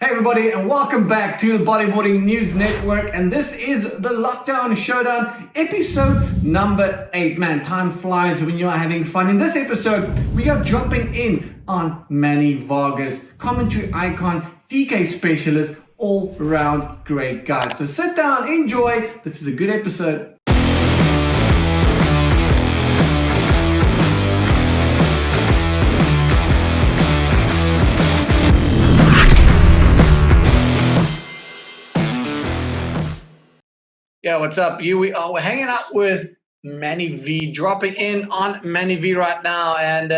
Hey everybody, and welcome back to the Bodyboarding News Network. And this is the Lockdown Showdown episode number 8. Man, time flies when you are having fun. In this episode, we are dropping in on Manny Vargas, commentary icon, DK specialist, all round great guy. So sit down, enjoy. This is a good episode. Yeah, what's up? We're hanging out with Manny V, dropping in on Manny V right now. And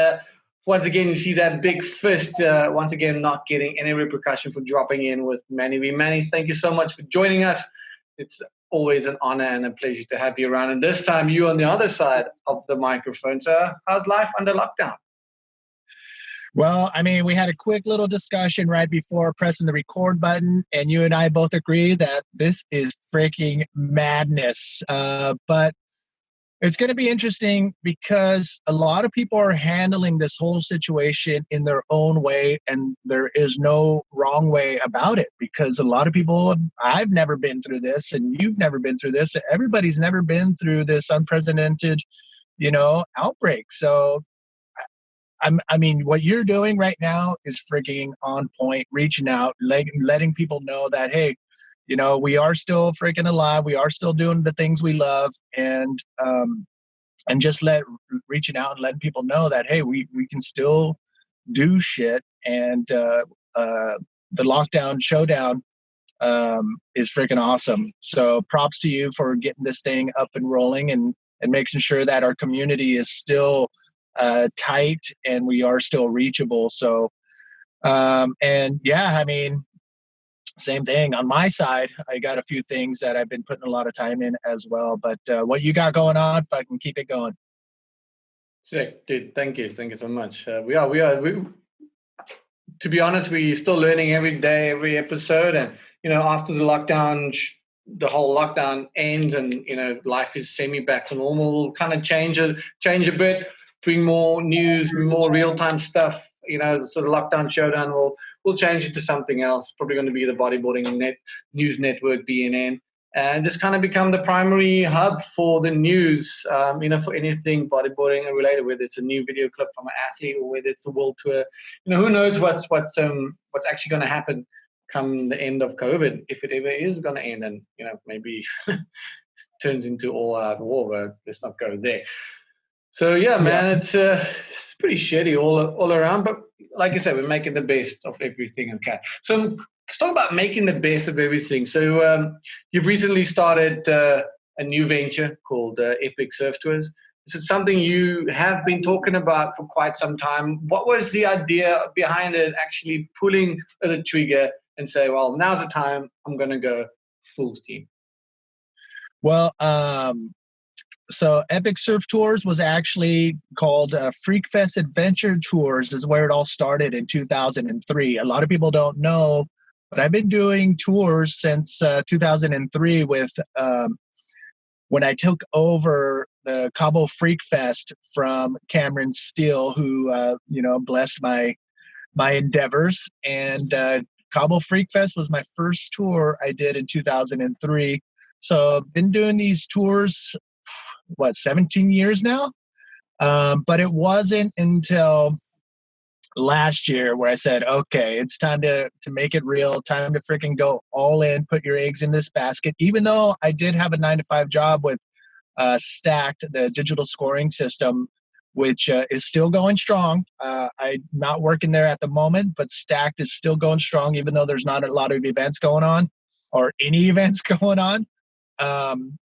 once again, you see that big fist, once again, not getting any repercussion for dropping in with Manny V. Manny, thank you so much for joining us. It's always an honor and a pleasure to have you around. And this time, you on the other side of the microphone. So how's life under lockdown? Well, I mean, we had a quick little discussion right before pressing the record button, and you and I both agree that this is freaking madness. But it's going to be interesting because a lot of people are handling this whole situation in their own way, and there is no wrong way about it because a lot of people, I've never been through this, and you've never been through this. Everybody's never been through this unprecedented, outbreak. So I mean, what you're doing right now is freaking on point, reaching out, letting people know that, hey, we are still freaking alive. We are still doing the things we love. And just reaching out and letting people know that, hey, we can still do shit. And the Lockdown Showdown is freaking awesome. So props to you for getting this thing up and rolling and making sure that our community is still tight and we are still reachable. So and yeah, I mean, same thing on my side. I got a few things that I've been putting a lot of time in as well, but what you got going on, if I can keep it going. Sick, dude. Thank you so much. We to be honest, we're still learning every day, every episode. And after the lockdown, the whole lockdown ends, and life is semi back to normal. We'll kind of change a bit, bring more news, more real time stuff. The sort of Lockdown Showdown will change it to something else. Probably going to be the Bodyboarding News Network, BNN, and just kind of become the primary hub for the news. For anything bodyboarding related, whether it's a new video clip from an athlete or whether it's the world tour. Who knows what's actually going to happen come the end of COVID, if it ever is going to end, and maybe turns into all-out war. But let's not go there. So yeah, man, it's pretty shitty all around. But like I said, we're making the best of everything. Okay, so let's talk about making the best of everything. So you've recently started a new venture called Epic Surf Tours. This is something you have been talking about for quite some time. What was the idea behind it? Actually pulling the trigger and say, well, now's the time. I'm going to go full steam. Well, so Epic Surf Tours was actually called Freak Fest Adventure Tours, is where it all started in 2003. A lot of people don't know, but I've been doing tours since 2003 with when I took over the Cabo Freak Fest from Cameron Steele, who blessed my endeavors. And Cabo Freak Fest was my first tour I did in 2003. So I've been doing these tours 17 years now, but it wasn't until last year where I said, okay, it's time to make it real, time to freaking go all in, put your eggs in this basket. Even though I did have a 9-to-5 job with Stacked, the digital scoring system, which is still going strong. I'm not working there at the moment, but Stacked is still going strong, even though there's not a lot of events going on or any events going on.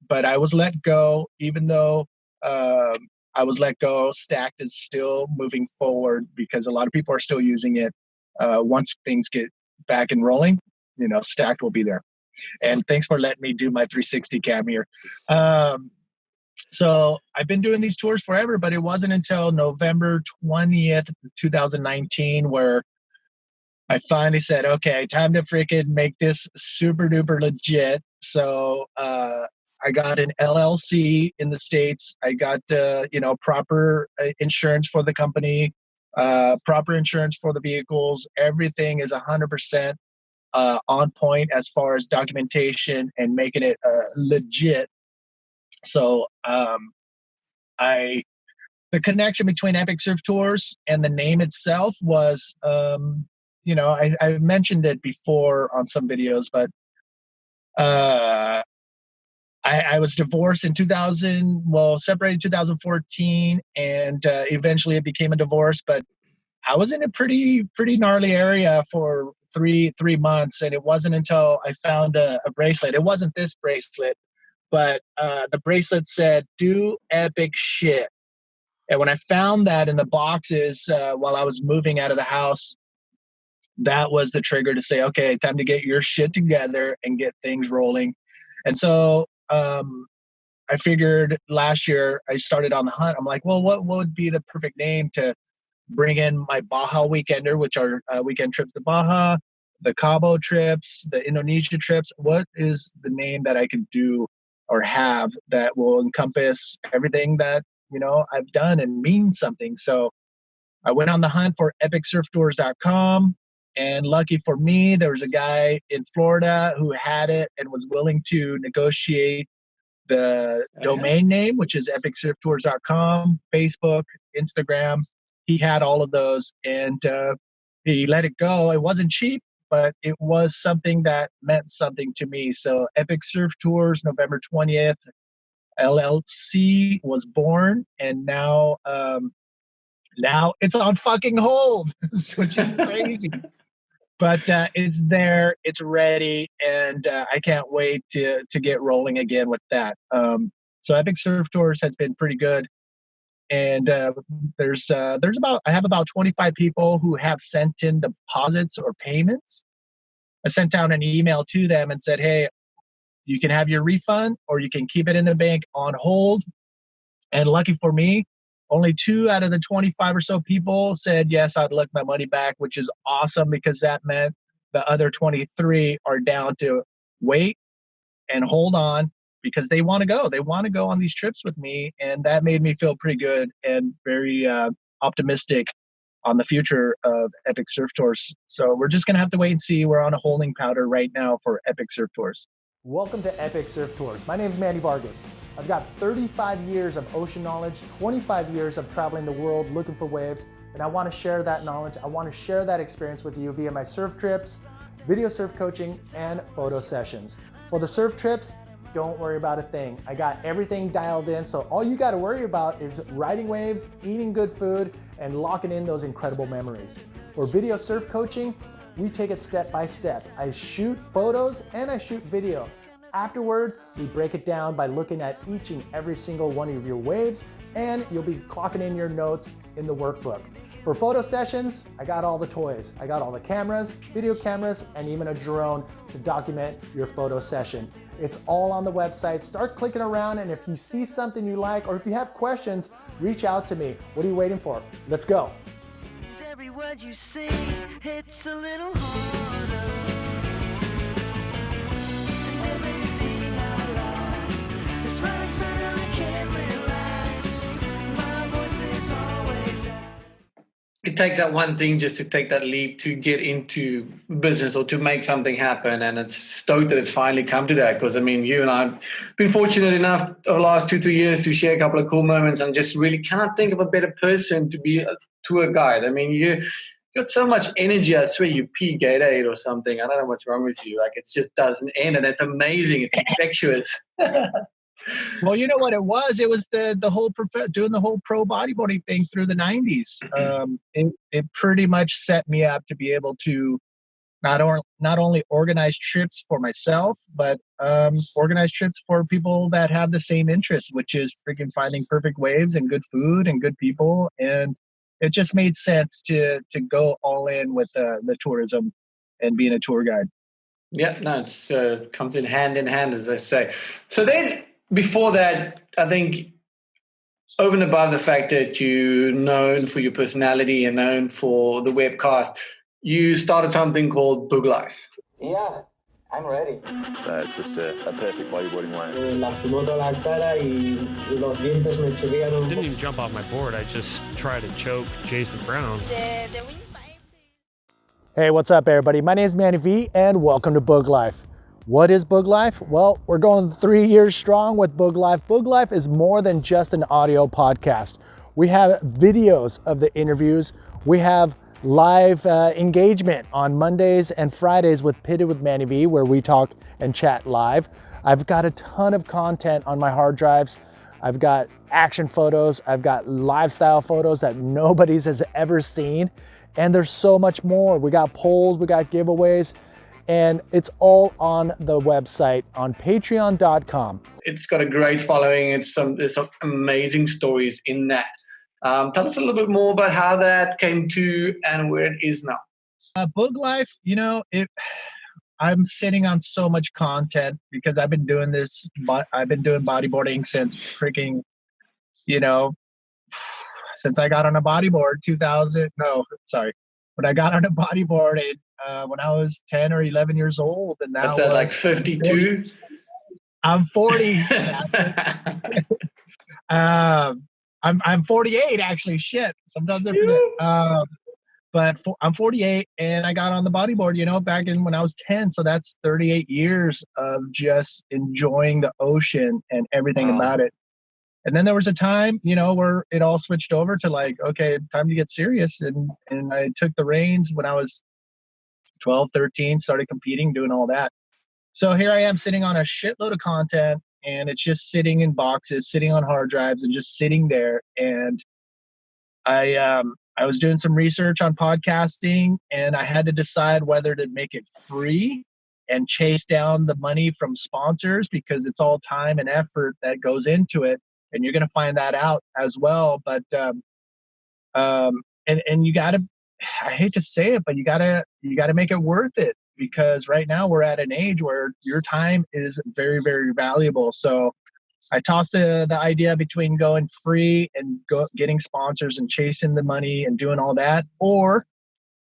But I was let go, even though I was let go, Stacked is still moving forward because a lot of people are still using it. Once things get back and rolling, Stacked will be there. And thanks for letting me do my 360 cam here. So I've been doing these tours forever, but it wasn't until November 20th, 2019, where I finally said, okay, time to freaking make this super duper legit. So I got an LLC in the States. I got, proper insurance for the company, proper insurance for the vehicles. Everything is 100% on point as far as documentation and making it legit. So the connection between Epic Surf Tours and the name itself was, I mentioned it before on some videos, but I was divorced in separated in 2014, and eventually it became a divorce. But I was in a pretty gnarly area for three months, and it wasn't until I found a bracelet. It wasn't this bracelet, but the bracelet said, "Do epic shit." And when I found that in the boxes while I was moving out of the house, that was the trigger to say, okay, time to get your shit together and get things rolling. And so I figured last year I started on the hunt. I'm like, well, what would be the perfect name to bring in my Baja Weekender, which are weekend trips to Baja, the Cabo trips, the Indonesia trips. What is the name that I could do or have that will encompass everything that, I've done and mean something? So I went on the hunt for epicsurftours.com. And lucky for me, there was a guy in Florida who had it and was willing to negotiate the domain name, which is epicsurftours.com, Facebook, Instagram. He had all of those, and he let it go. It wasn't cheap, but it was something that meant something to me. So Epic Surf Tours, November 20th, LLC was born, and now it's on fucking hold, which is crazy. But it's there, it's ready, and I can't wait to get rolling again with that. So Epic Surf Tours has been pretty good, and I have about 25 people who have sent in deposits or payments. I sent out an email to them and said, hey, you can have your refund or you can keep it in the bank on hold. And lucky for me, only 2 out of the 25 or so people said, yes, I'd like my money back, which is awesome, because that meant the other 23 are down to wait and hold on because they want to go. They want to go on these trips with me. And that made me feel pretty good and very optimistic on the future of Epic Surf Tours. So we're just going to have to wait and see. We're on a holding powder right now for Epic Surf Tours. Welcome to Epic Surf Tours. My name is Manny Vargas. I've got 35 years of ocean knowledge, 25 years of traveling the world looking for waves, and I want to share that knowledge. I want to share that experience with you via my surf trips, video surf coaching, and photo sessions. For the surf trips, don't worry about a thing. I got everything dialed in, so all you got to worry about is riding waves, eating good food, and locking in those incredible memories. For video surf coaching, we take it step by step. I shoot photos and I shoot video. Afterwards, we break it down by looking at each and every single one of your waves, and you'll be clocking in your notes in the workbook. For photo sessions, I got all the toys. I got all the cameras, video cameras, and even a drone to document your photo session. It's all on the website. Start clicking around, and if you see something you like, or if you have questions, reach out to me. What are you waiting for? Let's go. Every word you say hits a little harder. And everything I like is front and center, I can't relax. My voice is always out. It takes that one thing just to take that leap to get into business or to make something happen. And it's stoked that it's finally come to that, because I mean, you and I have been fortunate enough over the last 2-3 years to share a couple of cool moments, and just really cannot think of a better person to be a tour guide. I mean, you got so much energy. I swear you pee Gatorade or something. I don't know what's wrong with you. Like, it just doesn't end, and it's amazing. It's infectious. Well, you know what it was? It was the whole doing the whole pro bodyboarding thing through the 90s. It pretty much set me up to be able to not only organize trips for myself, but organize trips for people that have the same interests, which is freaking finding perfect waves and good food and good people. And it just made sense to go all in with the tourism and being a tour guide. Yeah, no, it's comes in hand, as I say. So then, before that, I think over and above the fact that you're known for your personality and known for the webcast, you started something called Boog Life. Yeah, I'm ready. So it's just a perfect bodyboarding way. Didn't even jump off my board. I just tried to choke Jason Brown. Hey, what's up, everybody? My name is Manny V, and welcome to Boog Life. What is Boog Life? Well, we're going 3 years strong with Boog Life. Boog Life is more than just an audio podcast. We have videos of the interviews. We have live engagement on Mondays and Fridays with Pitted with Manny V, where we talk and chat live. I've got a ton of content on my hard drives. I've got action photos. I've got lifestyle photos that nobody's has ever seen. And there's so much more. We got polls, we got giveaways, and it's all on the website on patreon.com. It's got a great following. There's some amazing stories in that. Tell us a little bit more about how that came to and where it is now. Boog Life, I'm sitting on so much content because I've been doing this, but I've been doing bodyboarding since freaking, since I got on a bodyboard, when I got on a bodyboard when I was 10 or 11 years old, and now What's that, like 52? I'm 40. I'm 48 actually. Shit, sometimes I forget. But I'm 48, and I got on the bodyboard, back in when I was 10. So that's 38 years of just enjoying the ocean and everything about it. And then there was a time, where it all switched over to like, okay, time to get serious. And I took the reins when I was 12, 13, started competing, doing all that. So here I am sitting on a shitload of content, and it's just sitting in boxes, sitting on hard drives, and just sitting there. And I was doing some research on podcasting, and I had to decide whether to make it free and chase down the money from sponsors, because it's all time and effort that goes into it. And you're going to find that out as well. But, and you gotta, I hate to say it, but you gotta make it worth it, because right now we're at an age where your time is very, very valuable. So I tossed the idea between going free and getting sponsors and chasing the money and doing all that. Or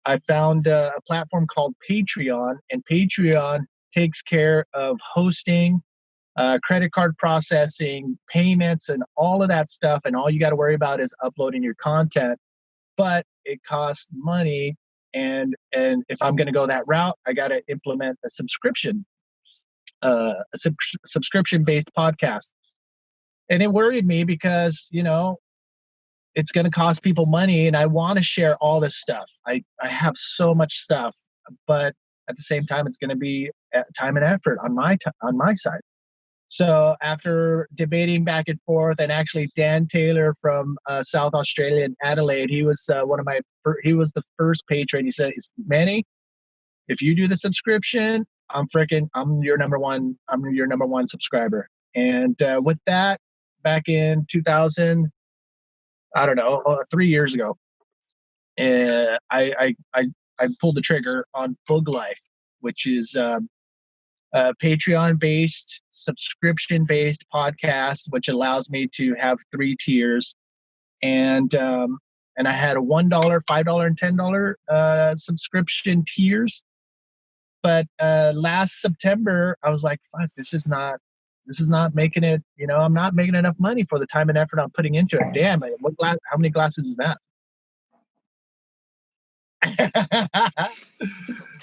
I found a platform called Patreon, and Patreon takes care of hosting, credit card processing, payments, and all of that stuff. And all you got to worry about is uploading your content. But it costs money. And if I'm going to go that route, I got to implement a subscription, subscription-based podcast. And it worried me because, it's going to cost people money, and I want to share all this stuff. I have so much stuff, but at the same time, it's going to be time and effort on my side. So after debating back and forth, and actually Dan Taylor from South Australia in Adelaide, he was he was the first patron. He said, "Manny, if you do the subscription, I'm your number one subscriber." And with that, back in 2000, I don't know, 3 years ago, I pulled the trigger on Boog Life, which is Patreon-based, subscription-based podcast, which allows me to have 3 tiers, and I had a $1, $5, and $10 subscription tiers. But last September, I was like, "Fuck, this is not making it. I'm not making enough money for the time and effort I'm putting into it. Damn, how many glasses is that?"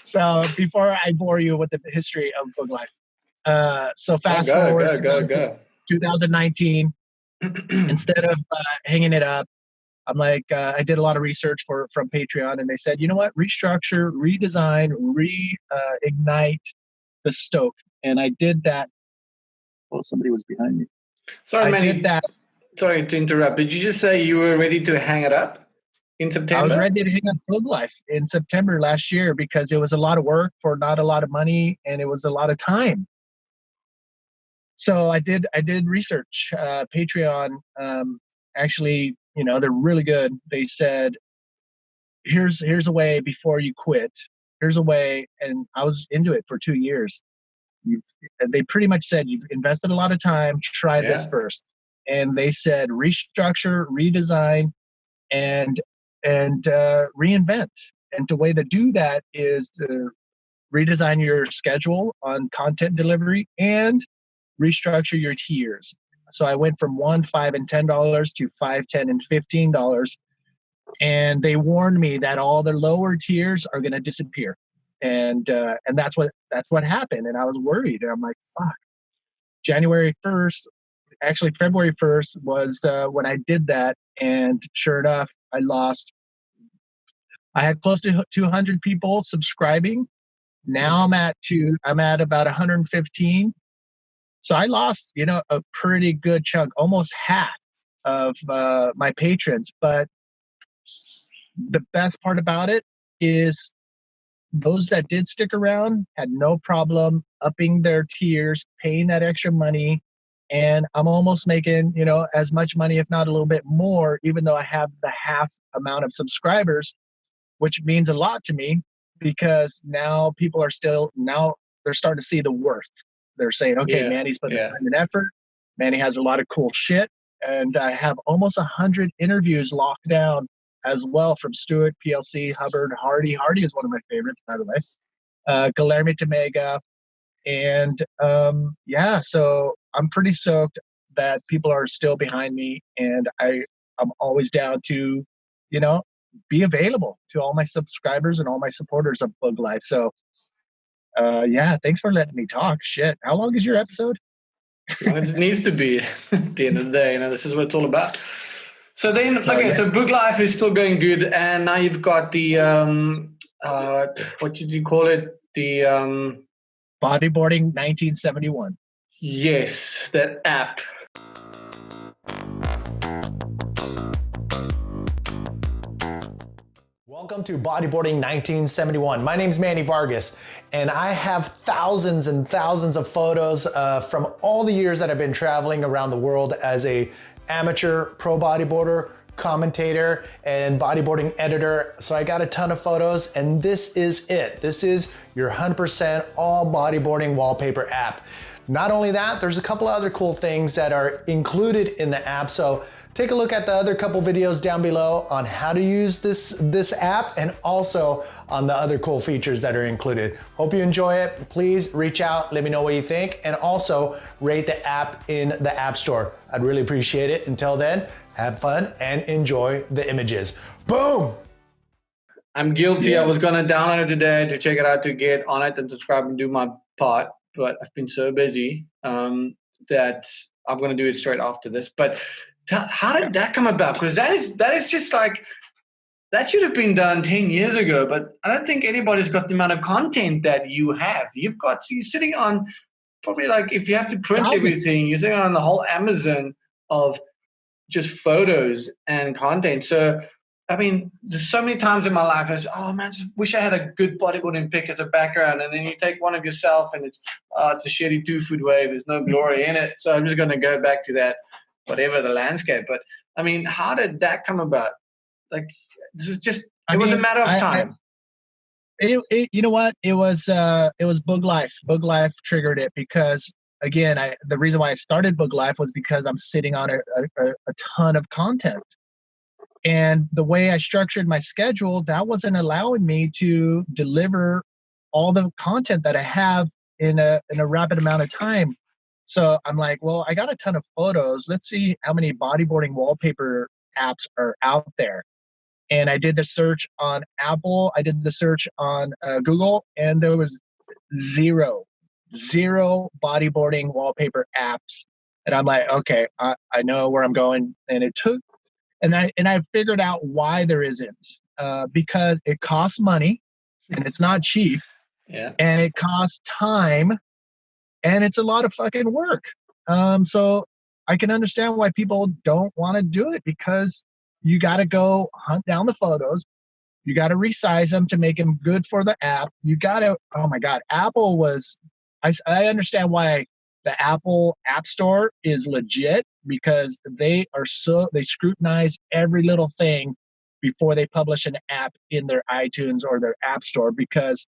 So before I bore you with the history of Boog Life, so fast forward to 2019, instead of hanging it up, I'm like, I did a lot of research from Patreon, and they said, you know what, restructure, redesign, reignite the stoke. And I did that. Oh, somebody was behind me. Sorry, Manny. I did that. Sorry to interrupt. Did you just say you were ready to hang it up in September? I was ready to hang up Boog Life in September last year, because it was a lot of work for not a lot of money, and it was a lot of time. So I did research. Patreon, actually, they're really good. They said, here's a way before you quit. Here's a way. And I was into it for 2 years. They pretty much said, you've invested a lot of time, try this first. And they said, restructure, redesign, and reinvent. And the way to do that is to redesign your schedule on content delivery and restructure your tiers. So I went from $1, $5, and $10 to $5, $10, and $15. and they warned me that all the lower tiers are going to disappear, and that's what happened. And I was worried, and I'm like, fuck. January 1st, actually February 1st was when I did that, and sure enough, I had close to 200 people subscribing. Now I'm at about 115. So I lost, a pretty good chunk, almost half of my patrons. But the best part about it is those that did stick around had no problem upping their tiers, paying that extra money. And I'm almost making, as much money, if not a little bit more, even though I have the half amount of subscribers, which means a lot to me, because now people are they're starting to see the worth. They're saying, okay, Manny's putting time and effort. Manny has a lot of cool shit. And I have almost 100 interviews locked down as well, from Stewart, PLC, Hubbard, Hardy. Hardy is one of my favorites, by the way. Guilherme Tamega. And so I'm pretty stoked that people are still behind me. And I'm always down to, be available to all my subscribers and all my supporters of Boog Life. So, thanks for letting me talk. Shit. How long is your episode? Well, it needs to be at the end of the day. This is what it's all about. So then, so Boog Life is still going good. And now you've got the, what did you call it? The Bodyboarding 1971. Yes, that app. Welcome to Bodyboarding 1971. My name's Manny Vargas, and I have thousands and thousands of photos from all the years that I've been traveling around the world as a amateur pro bodyboarder, commentator, and bodyboarding editor. So I got a ton of photos, and this is it. This is your 100% all bodyboarding wallpaper app. Not only that, there's a couple other cool things that are included in the app. So take a look at the other couple videos down below on how to use this app, and also on the other cool features that are included. Hope you enjoy it. Please reach out, let me know what you think, and also rate the app in the App Store. I'd really appreciate it. Until then, have fun and enjoy the images. Boom! I'm guilty. I was going to download it today to check it out, to get on it and subscribe and do my part, but I've been so busy that I'm going to do it straight after this. But how did that come about? Because that is just like, that should have been done 10 years ago, but I don't think anybody's got the amount of content that you have. You're sitting on probably, like, if you have to print everything, you're sitting on the whole Amazon of just photos and content. So, I mean, there's so many times in my life I say, oh man, I wish I had a good bodyboarding pic as a background. And then you take one of yourself and it's a shitty 2-foot wave. There's no glory in it. So I'm just going to go back to that, whatever the landscape. But I mean, how did that come about? Like, this is just, it was a matter of time. You know what? It was Boog Life. Boog Life triggered it because, again, the reason why I started Boog Life was because I'm sitting on a ton of content. And the way I structured my schedule, that wasn't allowing me to deliver all the content that I have in a rapid amount of time. So I'm like, well, I got a ton of photos. Let's see how many bodyboarding wallpaper apps are out there. And I did the search on Apple. I did the search on Google, and there was zero bodyboarding wallpaper apps. And I'm like, okay, I know where I'm going. And it took, and I figured out why there isn't, because it costs money, and it's not cheap. Yeah. And it costs time, and it's a lot of fucking work. So I can understand why people don't want to do it, because you got to go hunt down the photos. You got to resize them to make them good for the app. You got to, oh my God, Apple was, I understand why the Apple App Store is legit, because they scrutinize every little thing before they publish an app in their iTunes or their App Store, because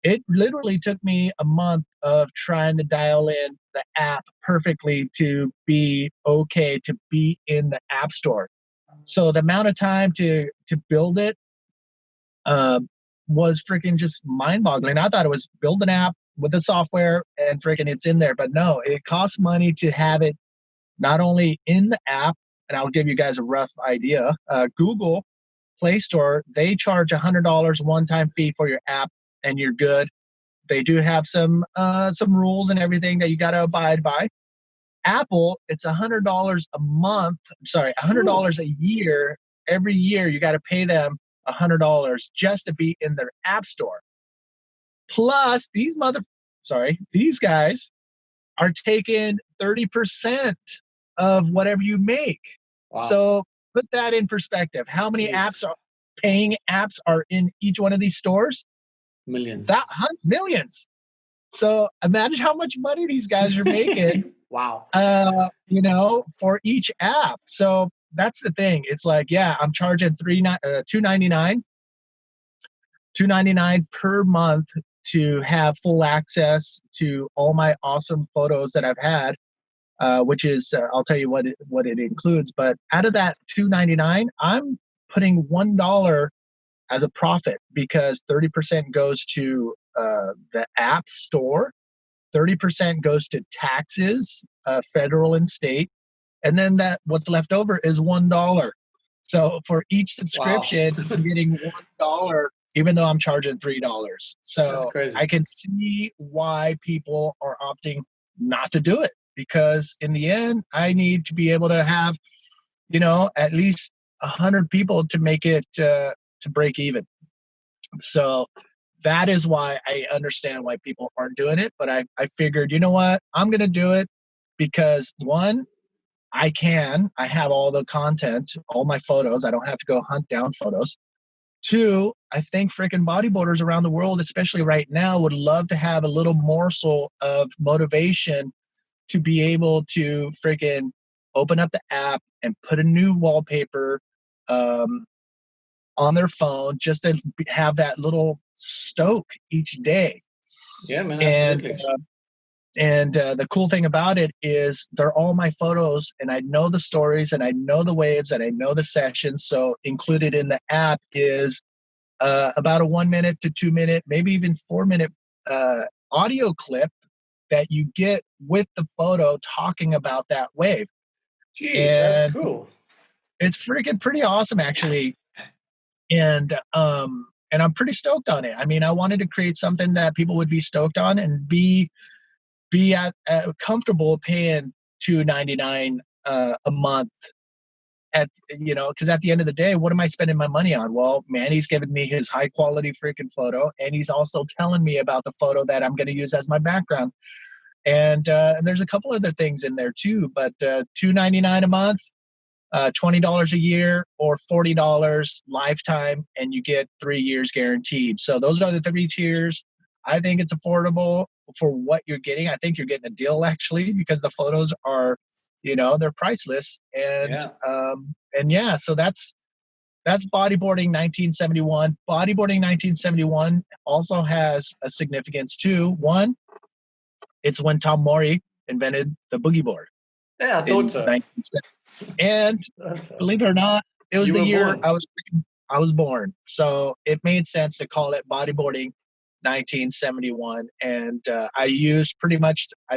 it literally took me a month of trying to dial in the app perfectly to be okay to be in the App Store. So the amount of time to build it was freaking just mind-boggling. I thought it was build an app with the software and freaking it's in there. But no, it costs money to have it not only in the app, and I'll give you guys a rough idea. Google Play Store, they charge $100 one-time fee for your app, and you're good. They do have some rules and everything that you got to abide by. Apple, it's $100 a month. Sorry, $100 a year. Every year, you got to pay them $100 just to be in their app store. Plus, these guys are taking 30% of whatever you make. Wow. So put that in perspective. How many paying apps are in each one of these stores? Millions. Millions. So imagine how much money these guys are making. Wow. For each app. So that's the thing. It's like, yeah, I'm charging $2.99 per month to have full access to all my awesome photos that I've had, which is I'll tell you what it includes. But out of that $2.99, I'm putting $1 as a profit because 30% goes to the app store, 30% goes to taxes, federal and state, and then what's left over is $1. So for each subscription, I'm getting $1, even though I'm charging $3. So I can see why people are opting not to do it, because in the end, I need to be able to have, at least 100 people to make it to break even. So that is why I understand why people aren't doing it. But I figured, you know what? I'm going to do it because, one, I have all the content, all my photos. I don't have to go hunt down photos. Two, I think freaking bodyboarders around the world, especially right now, would love to have a little morsel of motivation to be able to freaking open up the app and put a new wallpaper on their phone, just to have that little stoke each day. Yeah, man, absolutely. And the cool thing about it is they're all my photos, and I know the stories, and I know the waves, and I know the sessions. So included in the app is about a 1 minute to 2 minute, maybe even 4 minute audio clip that you get with the photo talking about that wave. Jeez, and that's cool. It's freaking pretty awesome, actually. And I'm pretty stoked on it. I mean, I wanted to create something that people would be stoked on and be comfortable paying $2.99 a month. Because at the end of the day, what am I spending my money on? Well, Manny's giving me his high quality freaking photo, and he's also telling me about the photo that I'm going to use as my background. And there's a couple other things in there too. But $2.99 a month, $20 a year, or $40 lifetime, and you get 3 years guaranteed. So those are the 3 tiers. I think it's affordable for what you're getting. I think you're getting a deal, actually, because the photos are, they're priceless. And so that's Bodyboarding 1971. Bodyboarding 1971 also has a significance too. One, it's when Tom Mori invented the boogie board. Yeah, I thought so. And believe it or not, it was the year born. I was born. So it made sense to call it Bodyboarding 1971. And I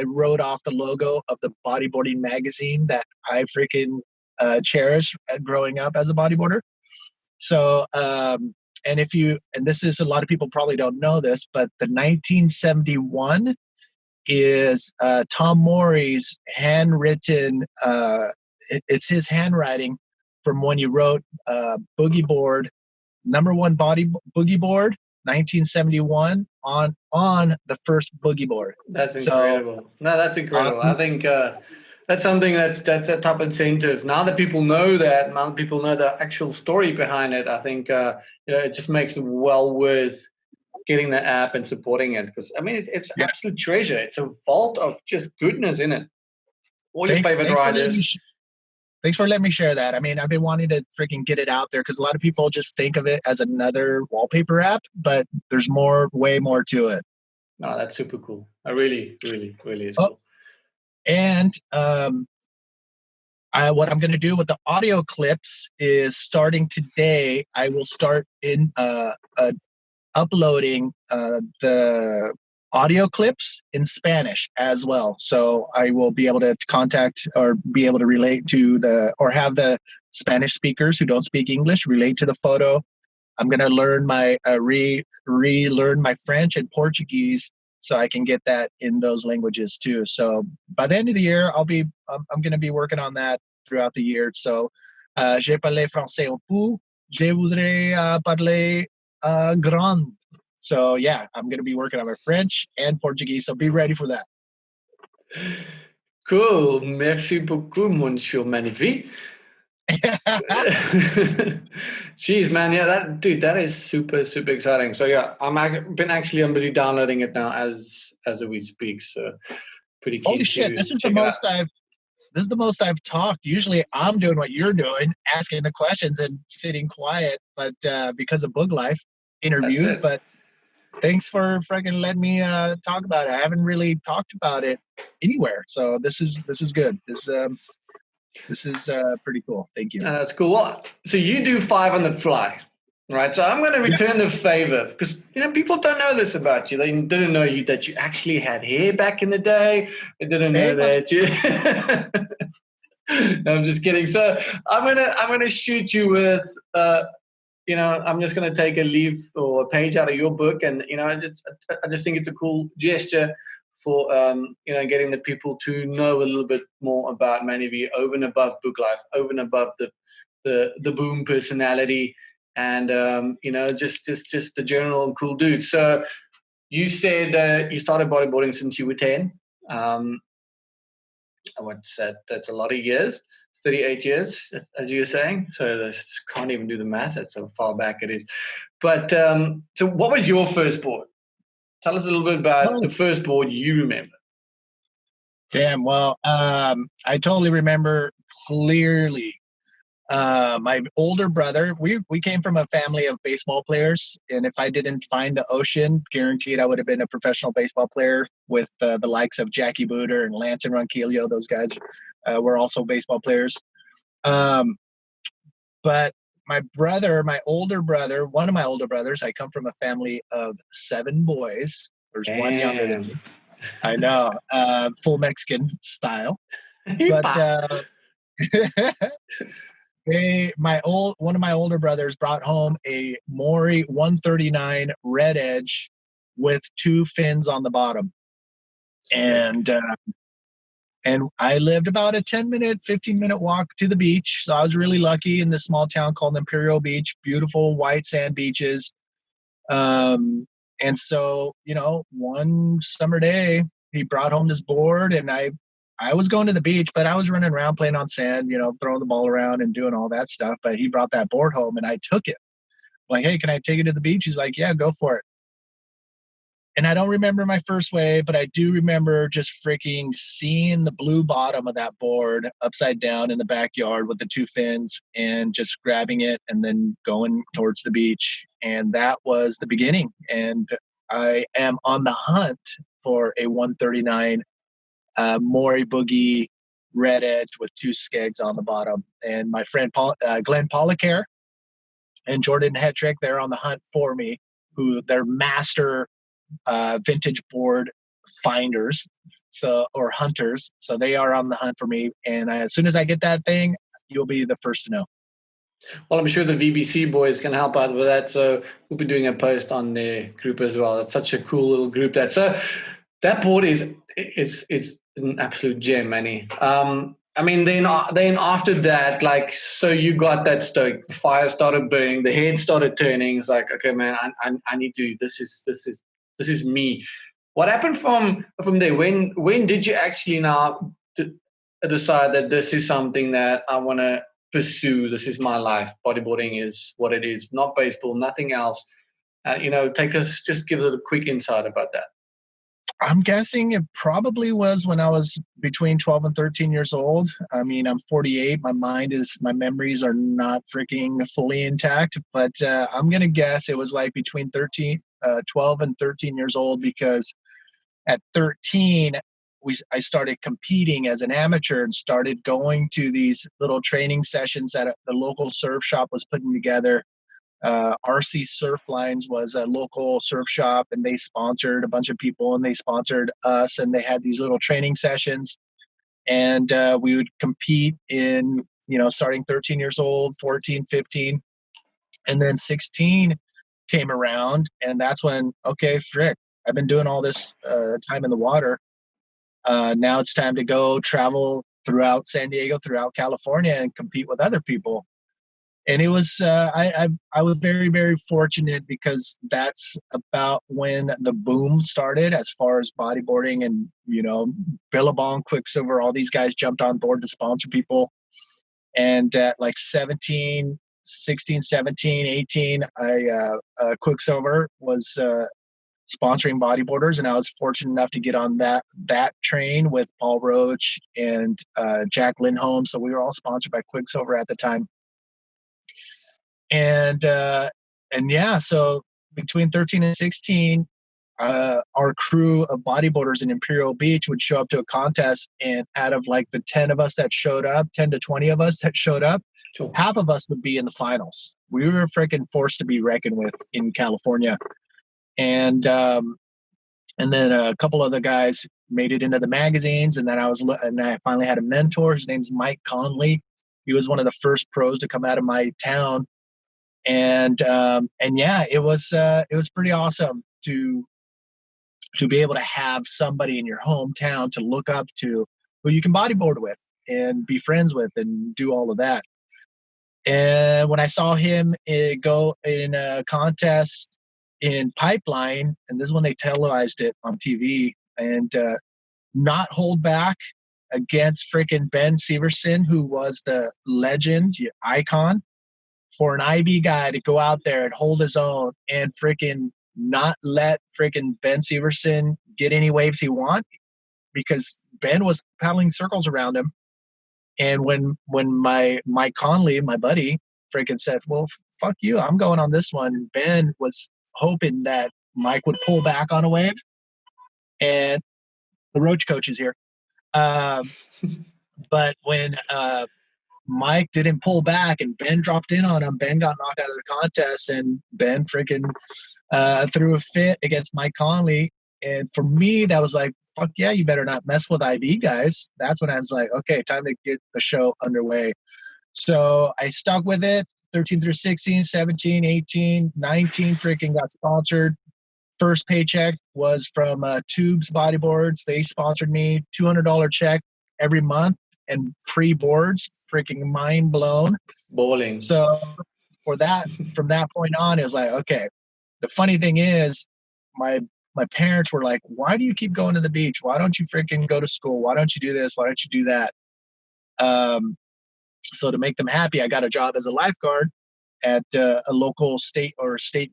wrote off the logo of the bodyboarding magazine that I freaking cherished growing up as a bodyboarder. So, and this is, a lot of people probably don't know this, but the 1971 is Tom Mori's handwritten, it's his handwriting from when you wrote Boogie Board, #1 Boogie Board, 1971 on the first Boogie Board. That's incredible. That's incredible. I think that's something that's a top incentive. Now that people know that, now that people know the actual story behind it, I think it just makes it well worth getting the app and supporting it, because I mean it's absolute treasure. It's a vault of just goodness in it. All your favorite riders. Thanks for letting me share that. I mean, I've been wanting to freaking get it out there because a lot of people just think of it as another wallpaper app, but there's way more to it. No, that's super cool. I really is cool. And what I'm going to do with the audio clips is, starting today, I will start in uploading the audio clips in Spanish as well. So I will be able to contact or be able to relate to or have the Spanish speakers who don't speak English relate to the photo. I'm going to learn relearn my French and Portuguese so I can get that in those languages too. So by the end of the year, I'm going to be working on that throughout the year. So, je parle français un peu. Je voudrais parler grand. So yeah, I'm going to be working on my French and Portuguese. So be ready for that. Cool. Merci beaucoup, Monsieur Manny. Jeez, man, yeah, that is super, super exciting. So yeah, I'm busy downloading it now as we speak. So pretty keen. Holy shit! This is the most I've talked. Usually, I'm doing what you're doing, asking the questions and sitting quiet. But because of Boog Life interviews, but thanks for freaking letting me talk about it. I haven't really talked about it anywhere, so this is good. This is pretty cool. Thank you. That's cool. Well, so you do 5 on the fly, right? So I'm going to return the favor because people don't know this about you. They didn't know that you actually had hair back in the day. They didn't know that you. No, I'm just kidding. So I'm gonna shoot you with. I'm just going to take a leaf or a page out of your book, and I just think it's a cool gesture for getting the people to know a little bit more about Manny V over and above Boog Life, over and above the boom personality, and just the general cool dude. So you said you started bodyboarding since you were 10. What's that? That's a lot of years. 38 years, as you were saying. So I can't even do the math. That's how far back it is. But so what was your first board? Tell us a little bit about the first board you remember. Damn, well, I totally remember clearly. My older brother, we came from a family of baseball players, and if I didn't find the ocean, guaranteed I would have been a professional baseball player with the likes of Jackie Booter and Lance and Ronquillo. Those guys were also baseball players. But my brother, one of my older brothers, I come from a family of 7 boys. There's one younger than me. I know, full Mexican style. But one of my older brothers brought home a Maury 139 red edge with 2 fins on the bottom. And I lived about a 15-minute walk to the beach. So I was really lucky in this small town called Imperial Beach, beautiful white sand beaches. And so, one summer day, he brought home this board, and I was going to the beach, but I was running around playing on sand, throwing the ball around and doing all that stuff. But he brought that board home, and I took it. I'm like, hey, can I take it to the beach? He's like, yeah, go for it. And I don't remember my first wave, but I do remember just freaking seeing the blue bottom of that board upside down in the backyard with the 2 fins and just grabbing it and then going towards the beach. And that was the beginning. And I am on the hunt for a 139 Maury Boogie red edge with 2 skegs on the bottom. And my friend Glenn Pollicare and Jordan Hetrick, they're on the hunt for me, they're master vintage board finders, or hunters. So they are on the hunt for me. And as soon as I get that thing, you'll be the first to know. Well, I'm sure the VBC boys can help out with that. So we'll be doing a post on their group as well. It's such a cool little group. That board is an absolute gem, Manny. I mean, then after that, so you got that stoke. The fire started burning. The head started turning. It's like, okay, man, I need to. This is me. What happened from there? When did you actually now decide that this is something that I want to pursue? This is my life. Bodyboarding is what it is. Not baseball, nothing else. Just give us a quick insight about that. I'm guessing it probably was when I was between 12 and 13 years old. I mean, I'm 48. My memories are not freaking fully intact, but I'm going to guess it was like between 12 and 13 years old, because at 13, I started competing as an amateur and started going to these little training sessions that the local surf shop was putting together. RC Surf Lines was a local surf shop, and they sponsored a bunch of people, and they sponsored us, and they had these little training sessions, and we would compete in, starting 13 years old, 14, 15, and then 16 came around, and that's when, okay, frick, I've been doing all this time in the water. Now it's time to go travel throughout San Diego, throughout California, and compete with other people. And it was I was very, very fortunate, because that's about when the boom started as far as bodyboarding, and Billabong, Quicksilver, all these guys jumped on board to sponsor people. And at like 16, 17, 18, Quicksilver was sponsoring bodyboarders, and I was fortunate enough to get on that train with Paul Roach and Jack Lindholm. So we were all sponsored by Quicksilver at the time. And yeah, so between 13 and 16, our crew of bodyboarders in Imperial Beach would show up to a contest, and out of like the 10 of us that showed up, 10 to 20 of us that showed up, Sure. half of us would be in the finals. We were freaking forced to be reckoned with in California. And then a couple other guys made it into the magazines, and then I finally had a mentor. His name's Mike Conley. He was one of the first pros to come out of my town. And yeah, it was pretty awesome to be able to have somebody in your hometown to look up to, who you can bodyboard with and be friends with and do all of that. And when I saw him go in a contest in Pipeline, and this is when they televised it on TV, and not hold back against freaking Ben Severson, who was the legend, icon, for an IB guy to go out there and hold his own and freaking not let freaking Ben Severson get any waves he want, because Ben was paddling circles around him. And when Mike Conley, my buddy, freaking said, well, fuck you, I'm going on this one, Ben was hoping that Mike would pull back on a wave. And the Roach coach is here. But when Mike didn't pull back and Ben dropped in on him, Ben got knocked out of the contest, and Ben freaking threw a fit against Mike Conley. And for me, that was like, fuck yeah, you better not mess with IB guys. That's when I was like, okay, time to get the show underway. So I stuck with it. 13 through 16, 17, 18, 19 freaking got sponsored. First paycheck was from Tubes Bodyboards. They sponsored me, $200 check every month and free boards. Freaking mind blown. Bowling. So from that point on, it was like, okay. The funny thing is, my parents were like, why do you keep going to the beach? Why don't you freaking go to school? Why don't you do this? Why don't you do that? So to make them happy, I got a job as a lifeguard at a local state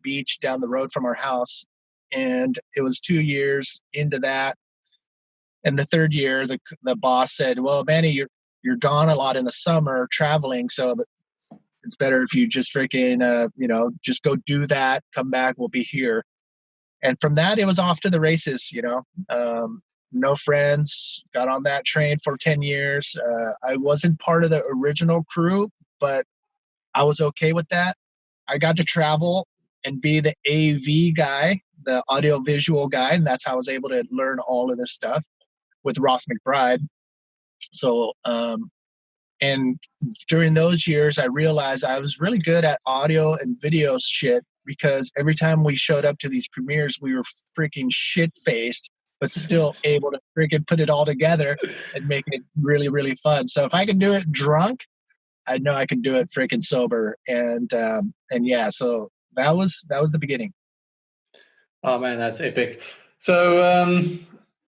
beach down the road from our house. And it was 2 years into that. And the third year, the boss said, well, Manny, you're gone a lot in the summer traveling, so it's better if you just freaking, just go do that, come back, we'll be here. And from that, it was off to the races, no friends, got on that train for 10 years. I wasn't part of the original crew, but I was okay with that. I got to travel and be the AV guy, the audio-visual guy, and that's how I was able to learn all of this stuff with Ross McBride. So, and during those years, I realized I was really good at audio and video shit, because every time we showed up to these premieres, we were freaking shit-faced, but still able to freaking put it all together and make it really, really fun. So if I can do it drunk, I know I can do it freaking sober. And yeah, so that was the beginning. Oh man, that's epic. So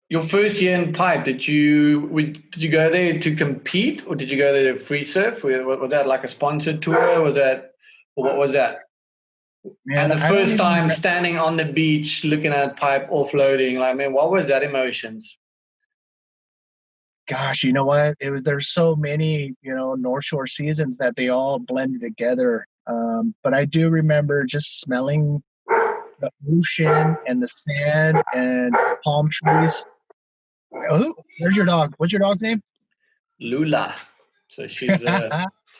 your first year in Pipe, did you go there to compete, or did you go there to free surf? Was that like a sponsored tour? What was that? Man, and the first time standing on the beach, looking at Pipe offloading, like, man, what was that emotions? Gosh, you know what? There's so many, North Shore seasons that they all blended together. But I do remember just smelling the ocean and the sand and palm trees. Oh, there's your dog. What's your dog's name? Lula. So she's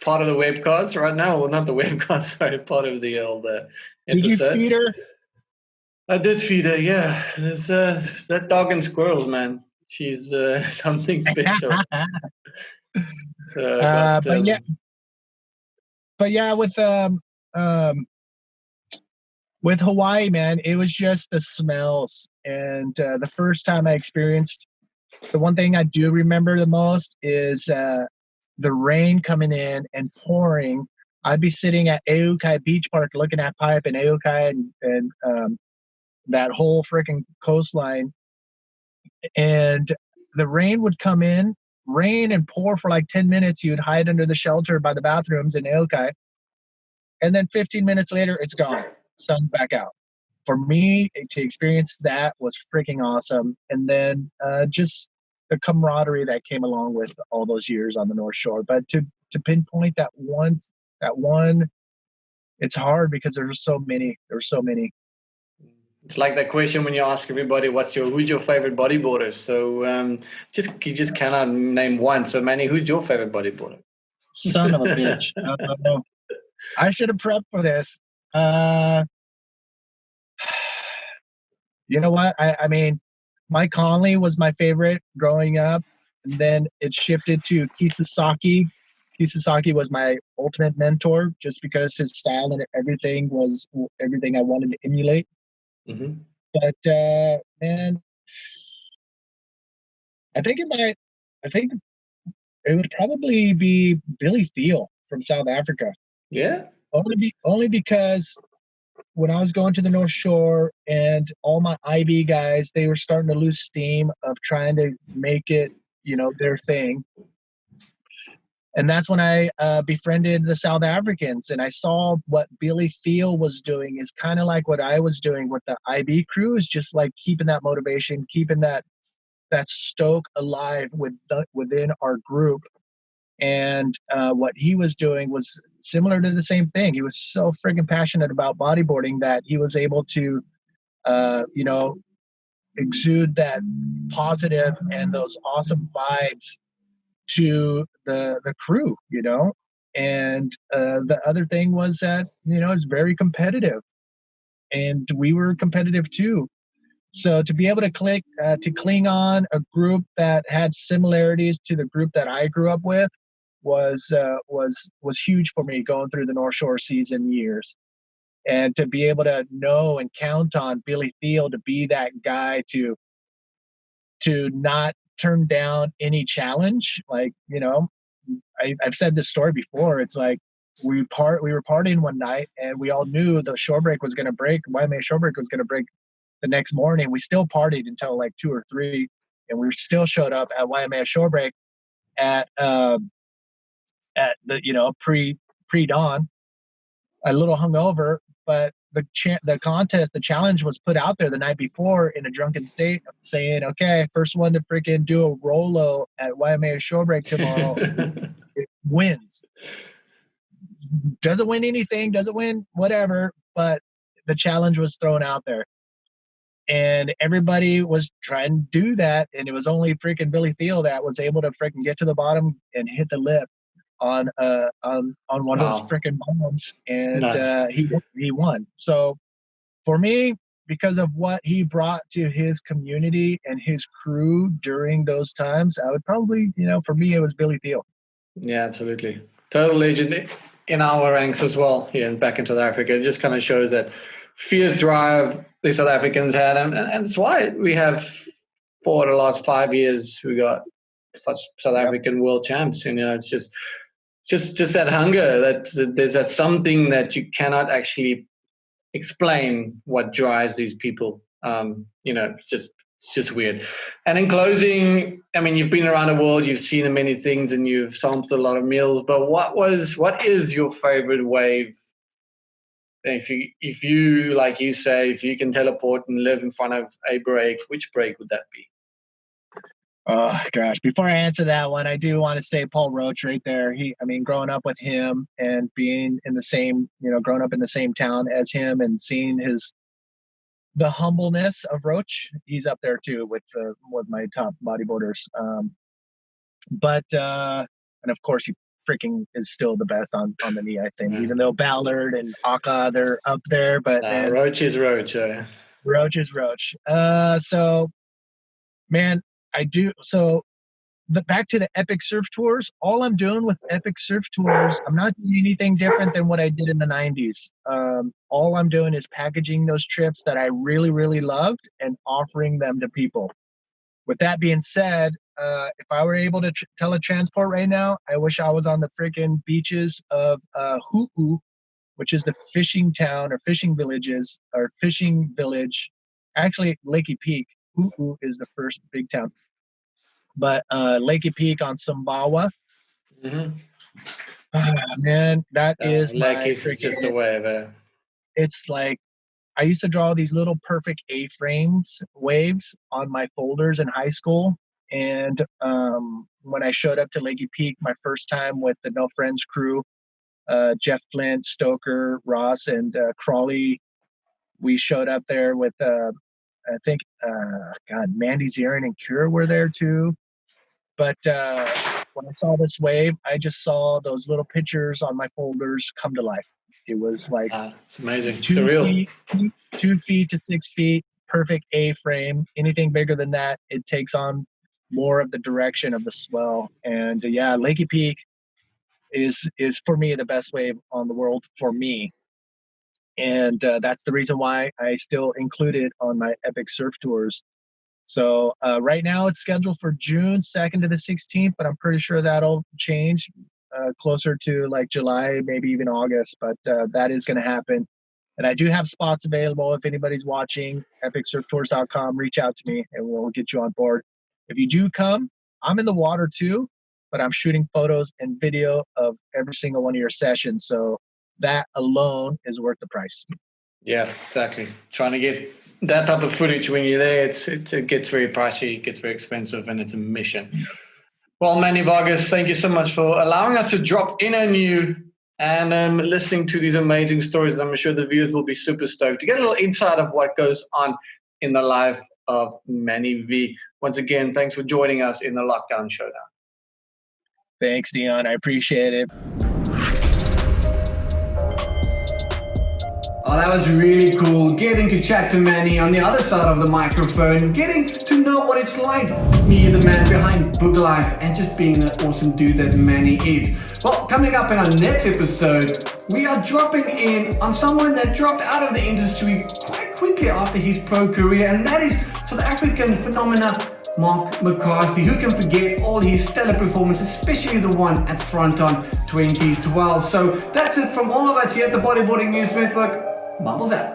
part of the webcast right now. Well, not the webcast, sorry, part of the Did you episode. feed her? I did feed her, yeah. There's that dog and squirrels, man. She's something special. But yeah, with Hawaii, man, it was just the smells. And the first time I experienced, the one thing I do remember the most is the rain coming in and pouring. I'd be sitting at Aukai Beach Park looking at Pipe and Aukai and that whole freaking coastline. And the rain would come in, rain and pour for like 10 minutes. You'd hide under the shelter by the bathrooms in Aukai. And then 15 minutes later, it's gone. Sun's back out. For me, to experience that was freaking awesome. And then just the camaraderie that came along with all those years on the North Shore. But to pinpoint that one, it's hard because there's so many. It's like that question when you ask everybody, who's your favorite bodyboarder? So you just cannot name one. So Manny, who's your favorite bodyboarder? Son of a bitch. I should have prepped for this. You know what? I mean, Mike Conley was my favorite growing up, and then it shifted to Kisasaki. Kisasaki was my ultimate mentor just because his style and everything was everything I wanted to emulate. Mm-hmm. But man, I think it would probably be Billy Thiel from South Africa. Yeah. Only because when I was going to the North Shore and all my IB guys, they were starting to lose steam of trying to make it, their thing. And that's when I befriended the South Africans, and I saw what Billy Thiel was doing is kind of like what I was doing with the IB crew, is just like keeping that motivation, keeping that stoke alive within our group. And what he was doing was similar to the same thing. He was so friggin' passionate about bodyboarding that he was able to, exude that positive and those awesome vibes to the crew, And the other thing was that, it's very competitive. And we were competitive too. So to be able to cling on a group that had similarities to the group that I grew up with was huge for me going through the North Shore season years. And to be able to know and count on Billy Thiel to be that guy to not turn down any challenge. Like, I've said this story before. It's like we were partying one night and we all knew the shore break was going to break. YMA shore break was going to break the next morning. We still partied until like 2 or 3, and we still showed up at YMA shore break at the pre-dawn, a little hungover, but the challenge was put out there the night before in a drunken state, saying, okay, first one to freaking do a Rolo at YMA shore break tomorrow it wins. Doesn't win anything, doesn't win whatever, but the challenge was thrown out there. And everybody was trying to do that, and it was only freaking Billy Thiel that was able to freaking get to the bottom and hit the lip on one of those freaking bombs, and nice. He won. So for me, because of what he brought to his community and his crew during those times, I would probably, for me, it was Billy Thiel. Yeah, absolutely. Total legend in our ranks as well here and back in South Africa. It just kind of shows that fierce drive the South Africans had, and it's why we have, for the last 5 years, we got South African world champs. It's just that hunger, that there's that something that you cannot actually explain what drives these people. It's just weird. And in closing, I mean, you've been around the world, you've seen many things, and you've sampled a lot of meals. But what is your favorite wave? If you like you say, if you can teleport and live in front of a break, which break would that be? Oh gosh! Before I answer that one, I do want to say Paul Roach right there. Growing up with him and being in the same, growing up in the same town as him and seeing the humbleness of Roach, he's up there too with my top bodyboarders. And of course, freaking is still the best on the knee, I think. Even though Ballard and Aka, they're up there, but man, Roach is Roach. Roach is Roach. So man, I do. So but back to the Epic Surf Tours, all I'm doing with Epic Surf Tours, I'm not doing anything different than what I did in the 90s. All I'm doing is packaging those trips that I really, really loved and offering them to people. With that being said, if I were able to teletransport right now, I wish I was on the freaking beaches of Hu'u, which is the fishing town or fishing villages or fishing village. Actually, Lakey Peak. Hu'u is the first big town. But Lakey Peak on Sumbawa. Man, that is my is just a wave. It's like I used to draw these little perfect A-frames waves on my folders in high school. And when I showed up to Lakey Peak my first time with the No Friends crew, Jeff Flint, Stoker, Ross, and Crawley, we showed up there with, I think, Mandy Zirin and Cure were there too. But when I saw this wave, I just saw those little pictures on my folders come to life. It was like it's amazing. 2 feet to 6 feet, perfect A-frame. Anything bigger than that, it takes on more of the direction of the swell. And Lakey Peak is for me the best wave on the world for me. And that's the reason why I still include it on my Epic Surf Tours. So right now it's scheduled for June 2nd to the 16th, but I'm pretty sure that'll change closer to like July, maybe even August, but that is going to happen. And I do have spots available. If anybody's watching, epicsurftours.com, reach out to me and we'll get you on board. If you do come, I'm in the water too, but I'm shooting photos and video of every single one of your sessions. So that alone is worth the price. Yeah, exactly. Trying to get that type of footage when you're there, it gets very pricey, it gets very expensive, and it's a mission. Well, Manny Vargas, thank you so much for allowing us to drop in on you and listening to these amazing stories. I'm sure the viewers will be super stoked to get a little insight of what goes on in the life of Manny V. Once again, thanks for joining us in the Lockdown Showdown. Thanks, Dion. I appreciate it. Oh, that was really cool, getting to chat to Manny on the other side of the microphone, getting to know what it's like, me, the man behind Boog Life, and just being the awesome dude that Manny is. Well, coming up in our next episode, we are dropping in on someone that dropped out of the industry quite quickly after his pro career, and that is South African phenomena Mark McCarthy. Who can forget all his stellar performances, especially the one at Fronton 2012. So that's it from all of us here at the Bodyboarding News Network. Mumbles out.